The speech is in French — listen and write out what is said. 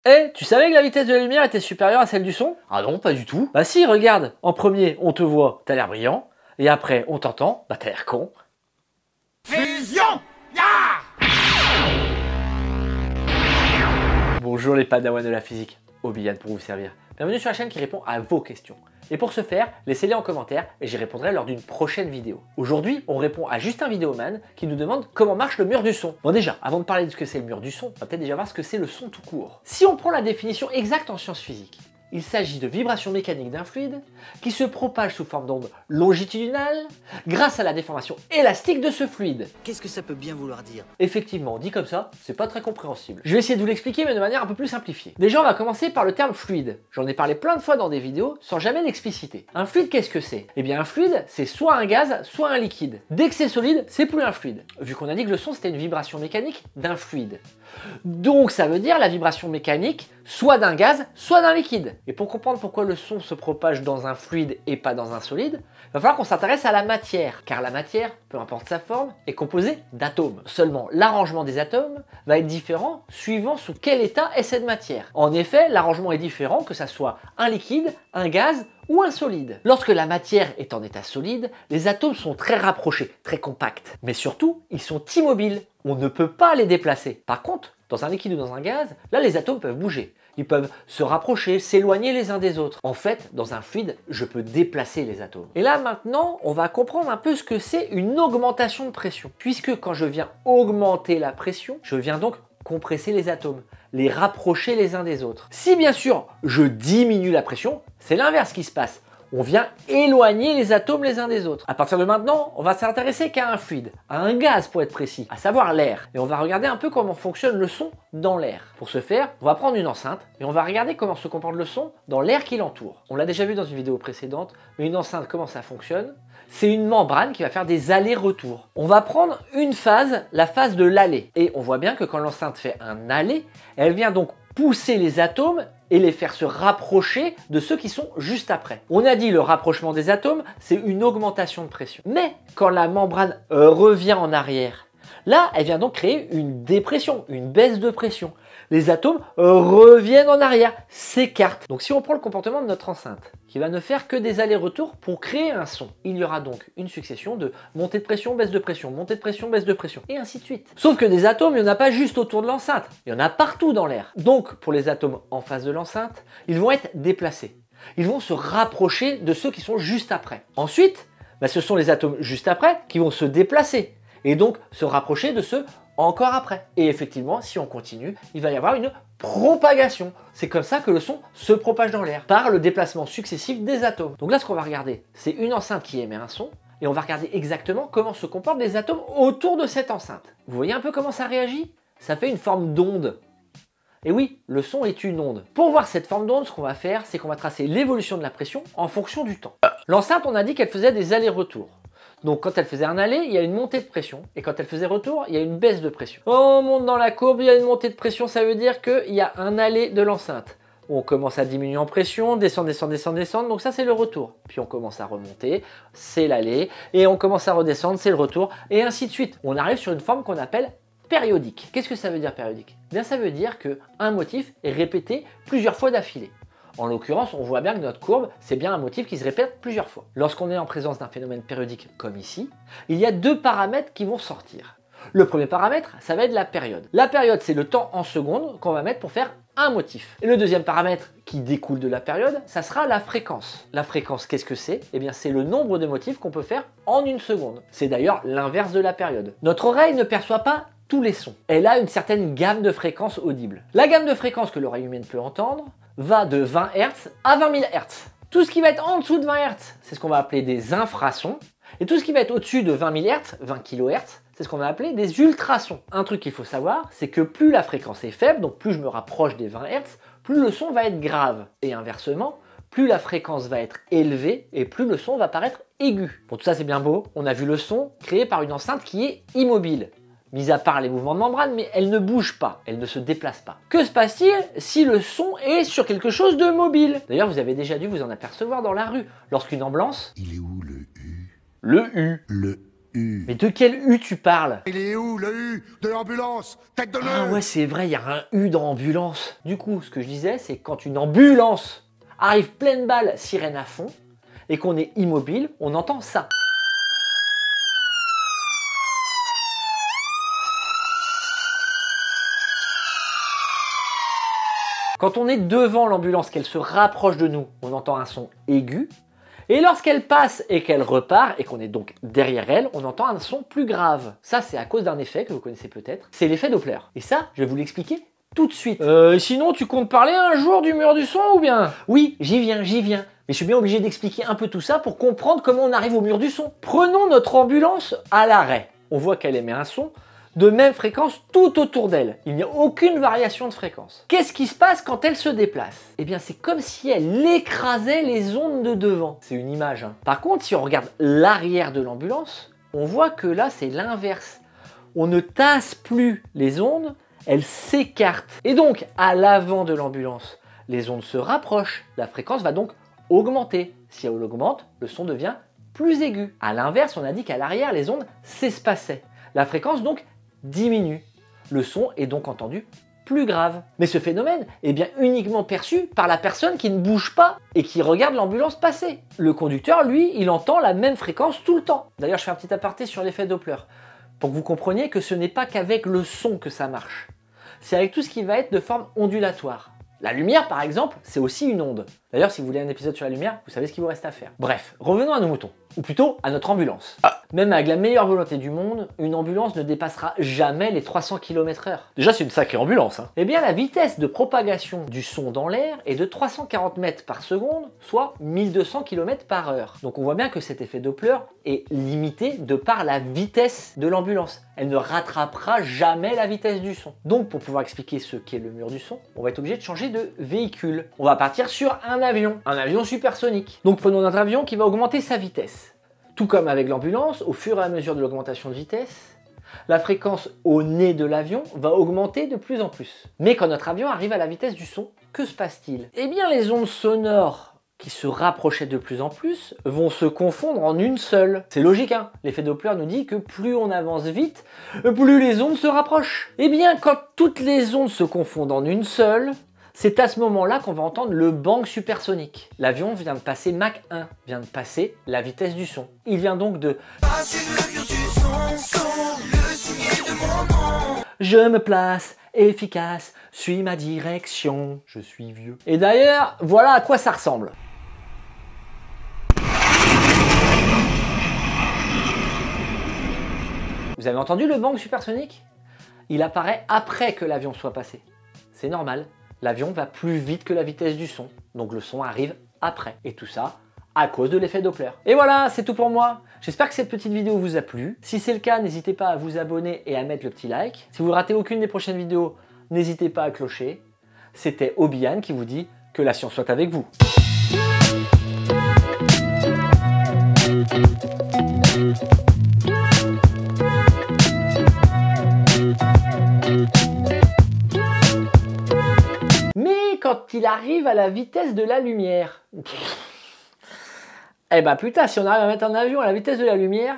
Eh, tu savais que la vitesse de la lumière était supérieure à celle du son? Ah non, pas du tout. Bah si, regarde. En premier, on te voit, t'as l'air brillant. Et après, on t'entend, bah t'as l'air con. Fusion! Ya! Bonjour les padawans de la physique, Obiyan pour vous servir. Bienvenue sur la chaîne qui répond à vos questions. Et pour ce faire, laissez-les en commentaire et j'y répondrai lors d'une prochaine vidéo. Aujourd'hui, on répond à Justin Vidéoman qui nous demande comment marche le mur du son. Bon déjà, avant de parler de ce que c'est le mur du son, on va peut-être déjà voir ce que c'est le son tout court. Si on prend la définition exacte en sciences physiques, il s'agit de vibrations mécaniques d'un fluide qui se propage sous forme d'onde longitudinale grâce à la déformation élastique de ce fluide. Qu'est-ce que ça peut bien vouloir dire? Effectivement, dit comme ça, c'est pas très compréhensible. Je vais essayer de vous l'expliquer mais de manière un peu plus simplifiée. Déjà, on va commencer par le terme fluide. J'en ai parlé plein de fois dans des vidéos sans jamais l'expliciter. Un fluide, qu'est-ce que c'est? Eh bien un fluide, c'est soit un gaz, soit un liquide. Dès que c'est solide, c'est plus un fluide. Vu qu'on a dit que le son c'était une vibration mécanique d'un fluide. Donc ça veut dire la vibration mécanique soit d'un gaz, soit d'un liquide. Et pour comprendre pourquoi le son se propage dans un fluide et pas dans un solide, il va falloir qu'on s'intéresse à la matière. Car la matière, peu importe sa forme, est composée d'atomes. Seulement, l'arrangement des atomes va être différent suivant sous quel état est cette matière. En effet, l'arrangement est différent que ça soit un liquide, un gaz ou un solide. Lorsque la matière est en état solide, les atomes sont très rapprochés, très compacts. Mais surtout, ils sont immobiles. On ne peut pas les déplacer. Par contre, dans un liquide ou dans un gaz, là les atomes peuvent bouger. Ils peuvent se rapprocher, s'éloigner les uns des autres. En fait, dans un fluide, je peux déplacer les atomes. Et là maintenant, on va comprendre un peu ce que c'est une augmentation de pression. Puisque quand je viens augmenter la pression, je viens donc compresser les atomes, les rapprocher les uns des autres. Si bien sûr, je diminue la pression, c'est l'inverse qui se passe. On vient éloigner les atomes les uns des autres. À partir de maintenant, on va s'intéresser qu'à un fluide, à un gaz pour être précis, à savoir l'air. Et on va regarder un peu comment fonctionne le son dans l'air. Pour ce faire, on va prendre une enceinte et on va regarder comment se comporte le son dans l'air qui l'entoure. On l'a déjà vu dans une vidéo précédente, mais une enceinte, comment ça fonctionne? C'est une membrane qui va faire des allers-retours. On va prendre une phase, la phase de l'aller. Et on voit bien que quand l'enceinte fait un aller, elle vient donc pousser les atomes et les faire se rapprocher de ceux qui sont juste après. On a dit le rapprochement des atomes, c'est une augmentation de pression. Mais quand la membrane revient en arrière, là, elle vient donc créer une dépression, une baisse de pression. Les atomes reviennent en arrière, s'écartent. Donc si on prend le comportement de notre enceinte, qui va ne faire que des allers-retours pour créer un son, il y aura donc une succession de montée de pression, baisse de pression, montée de pression, baisse de pression, et ainsi de suite. Sauf que des atomes, il n'y en a pas juste autour de l'enceinte, il y en a partout dans l'air. Donc pour les atomes en face de l'enceinte, ils vont être déplacés. Ils vont se rapprocher de ceux qui sont juste après. Ensuite, ce sont les atomes juste après qui vont se déplacer, et donc se rapprocher de ceux encore après. Et effectivement, si on continue, il va y avoir une propagation. C'est comme ça que le son se propage dans l'air, par le déplacement successif des atomes. Donc là, ce qu'on va regarder, c'est une enceinte qui émet un son, et on va regarder exactement comment se comportent les atomes autour de cette enceinte. Vous voyez un peu comment ça réagit? Ça fait une forme d'onde. Et oui, le son est une onde. Pour voir cette forme d'onde, ce qu'on va faire, c'est qu'on va tracer l'évolution de la pression en fonction du temps. L'enceinte, on a dit qu'elle faisait des allers-retours. Donc quand elle faisait un aller, il y a une montée de pression. Et quand elle faisait retour, il y a une baisse de pression. On monte dans la courbe, il y a une montée de pression, ça veut dire qu'il y a un aller de l'enceinte. On commence à diminuer en pression, descend, descend, descend, descend, donc ça c'est le retour. Puis on commence à remonter, c'est l'aller, et on commence à redescendre, c'est le retour, et ainsi de suite. On arrive sur une forme qu'on appelle périodique. Qu'est-ce que ça veut dire périodique? Bien ça veut dire qu'un motif est répété plusieurs fois d'affilée. En l'occurrence, on voit bien que notre courbe, c'est bien un motif qui se répète plusieurs fois. Lorsqu'on est en présence d'un phénomène périodique comme ici, il y a deux paramètres qui vont sortir. Le premier paramètre, ça va être la période. La période, c'est le temps en secondes qu'on va mettre pour faire un motif. Et le deuxième paramètre qui découle de la période, ça sera la fréquence. La fréquence, qu'est-ce que c'est? Eh bien, c'est le nombre de motifs qu'on peut faire en une seconde. C'est d'ailleurs l'inverse de la période. Notre oreille ne perçoit pas tous les sons. Elle a une certaine gamme de fréquences audibles. La gamme de fréquences que l'oreille humaine peut entendre va de 20 Hz à 20 000 Hz. Tout ce qui va être en dessous de 20 Hz, c'est ce qu'on va appeler des infrasons. Et tout ce qui va être au-dessus de 20 000 Hz, 20 kHz, c'est ce qu'on va appeler des ultrasons. Un truc qu'il faut savoir, c'est que plus la fréquence est faible, donc plus je me rapproche des 20 Hz, plus le son va être grave. Et inversement, plus la fréquence va être élevée et plus le son va paraître aigu. Bon, tout ça c'est bien beau, on a vu le son créé par une enceinte qui est immobile. Mis à part les mouvements de membrane, mais elle ne bouge pas, elle ne se déplace pas. Que se passe-t-il si le son est sur quelque chose de mobile? D'ailleurs, vous avez déjà dû vous en apercevoir dans la rue. Lorsqu'une ambulance... Il est où le U? Le U. Le U. Mais de quel U tu parles? Il est où le U de l'ambulance? Tête de nœud. Ah ouais, c'est vrai, il y a un U dans ambulance. Du coup, ce que je disais, c'est quand une ambulance arrive pleine balle, sirène à fond, et qu'on est immobile, on entend ça. Quand on est devant l'ambulance, qu'elle se rapproche de nous, on entend un son aigu. Et lorsqu'elle passe et qu'elle repart, et qu'on est donc derrière elle, on entend un son plus grave. Ça, c'est à cause d'un effet que vous connaissez peut-être. C'est l'effet Doppler. Et ça, je vais vous l'expliquer tout de suite. Sinon, tu comptes parler un jour du mur du son ou bien? Oui, j'y viens. Mais je suis bien obligé d'expliquer un peu tout ça pour comprendre comment on arrive au mur du son. Prenons notre ambulance à l'arrêt. On voit qu'elle émet un son de même fréquence tout autour d'elle. Il n'y a aucune variation de fréquence. Qu'est-ce qui se passe quand elle se déplace? Eh bien, c'est comme si elle écrasait les ondes de devant. C'est une image, hein. Par contre, si on regarde l'arrière de l'ambulance, on voit que là, c'est l'inverse. On ne tasse plus les ondes, elles s'écartent. Et donc, à l'avant de l'ambulance, les ondes se rapprochent. La fréquence va donc augmenter. Si elle augmente, le son devient plus aigu. À l'inverse, on a dit qu'à l'arrière, les ondes s'espaçaient. La fréquence donc diminue. Le son est donc entendu plus grave. Mais ce phénomène est bien uniquement perçu par la personne qui ne bouge pas et qui regarde l'ambulance passer. Le conducteur, lui, il entend la même fréquence tout le temps. D'ailleurs, je fais un petit aparté sur l'effet Doppler, pour que vous compreniez que ce n'est pas qu'avec le son que ça marche. C'est avec tout ce qui va être de forme ondulatoire. La lumière, par exemple, c'est aussi une onde. D'ailleurs, si vous voulez un épisode sur la lumière, vous savez ce qu'il vous reste à faire. Bref, revenons à nos moutons. Ou plutôt, à notre ambulance. Même avec la meilleure volonté du monde, une ambulance ne dépassera jamais les 300 km/h. Déjà, c'est une sacrée ambulance, hein. Eh bien, la vitesse de propagation du son dans l'air est de 340 mètres par seconde, soit 1200 km/h. Donc on voit bien que cet effet Doppler est limité de par la vitesse de l'ambulance. Elle ne rattrapera jamais la vitesse du son. Donc pour pouvoir expliquer ce qu'est le mur du son, on va être obligé de changer de véhicule. On va partir sur un avion supersonique. Donc prenons notre avion qui va augmenter sa vitesse. Tout comme avec l'ambulance, au fur et à mesure de l'augmentation de vitesse, la fréquence au nez de l'avion va augmenter de plus en plus. Mais quand notre avion arrive à la vitesse du son, que se passe-t-il? Eh bien les ondes sonores qui se rapprochaient de plus en plus vont se confondre en une seule. C'est logique, hein? L'effet Doppler nous dit que plus on avance vite, plus les ondes se rapprochent. Eh bien quand toutes les ondes se confondent en une seule, c'est à ce moment-là qu'on va entendre le bang supersonique. L'avion vient de passer Mach 1, vient de passer la vitesse du son. Il vient donc de je me place, efficace, suis ma direction, je suis vieux. Et d'ailleurs, voilà à quoi ça ressemble. Vous avez entendu le bang supersonique? Il apparaît après que l'avion soit passé. C'est normal. L'avion va plus vite que la vitesse du son, donc le son arrive après. Et tout ça à cause de l'effet Doppler. Et voilà, c'est tout pour moi. J'espère que cette petite vidéo vous a plu. Si c'est le cas, n'hésitez pas à vous abonner et à mettre le petit like. Si vous ratez aucune des prochaines vidéos, n'hésitez pas à clocher. C'était Obian qui vous dit que la science soit avec vous. Quand il arrive à la vitesse de la lumière. Eh ben putain, si on arrive à mettre un avion à la vitesse de la lumière,